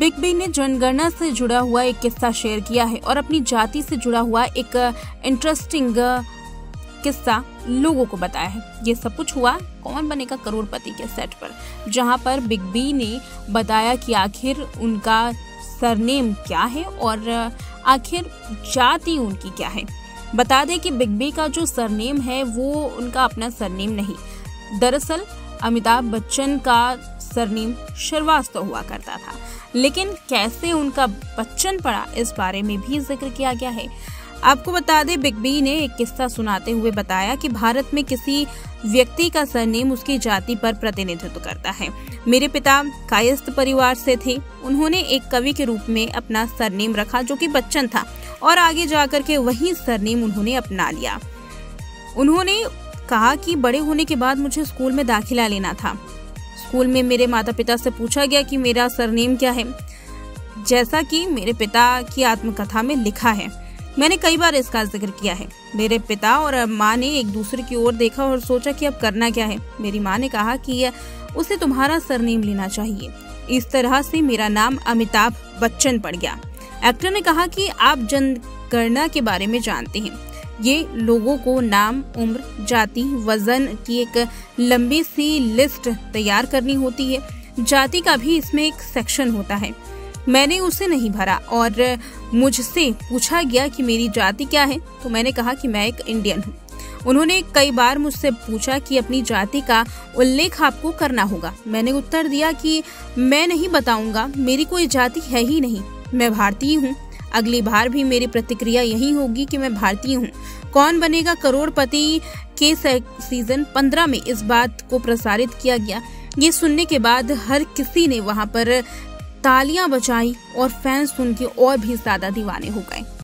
Big B ने जनगणना से जुड़ा हुआ एक किस्सा शेयर किया है और अपनी जाति से जुड़ा हुआ एक इंटरेस्टिंग किस्सा लोगों को बताया है। ये सब कुछ हुआ कौन बनेगा करोड़पति के सेट पर, जहां पर बिग बी ने बताया कि आखिर उनका सरनेम क्या है और आखिर जाति उनकी क्या है। बता दें कि बिग बी का जो सरनेम है वो उनका अपना सरनेम नहीं, दरअसल अमिताभ बच्चन का सरनेम श्रीवास्तव हुआ करता था, लेकिन कैसे उनका बच्चन पड़ा इस बारे में भी जिक्र किया गया है। आपको बता दें, बिग बी ने एक किस्सा सुनाते हुए बताया कि भारत में किसी व्यक्ति का सरनेम उसकी जाति पर प्रतिनिधित्व करता है। मेरे पिता कायस्थ परिवार से थे, उन्होंने एक कवि के रूप में अपना सरनेम रखा जो कि बच्चन था और आगे जाकर के वही सरनेम उन्होंने अपना लिया। उन्होंने कहा कि बड़े होने के बाद मुझे स्कूल में दाखिला लेना था। स्कूल में मेरे माता पिता से पूछा गया कि मेरा सरनेम क्या है, जैसा कि मेरे पिता की आत्मकथा में लिखा है। मैंने कई बार इसका जिक्र किया है। मेरे पिता और माँ ने एक दूसरे की ओर देखा और सोचा कि अब करना क्या है। मेरी माँ ने कहा कि उसे तुम्हारा सरनेम लेना चाहिए। इस तरह से मेरा नाम अमिताभ बच्चन पड़ गया। एक्टर ने कहा कि आप जनगणना के बारे में जानते हैं, ये लोगों को नाम, उम्र, जाति, वजन की एक लंबी सी लिस्ट तैयार करनी होती है। जाति का भी इसमें एक सेक्शन होता है। मैंने उसे नहीं भरा और मुझसे पूछा गया कि मेरी जाति क्या है, तो मैंने कहा कि मैं एक इंडियन हूँ। उन्होंने कई बार मुझसे पूछा कि अपनी जाति का उल्लेख आपको करना होगा। मैंने उत्तर दिया कि मैं नहीं बताऊंगा, मेरी कोई जाति है ही नहीं, मैं भारतीय हूँ। अगली बार भी मेरी प्रतिक्रिया यही होगी कि मैं भारतीय हूँ। कौन बनेगा करोड़पति के सीजन 15 में इस बात को प्रसारित किया गया। ये सुनने के बाद हर किसी ने वहां पर तालियां बजाई और फैंस सुन के और भी ज्यादा दीवाने हो गए।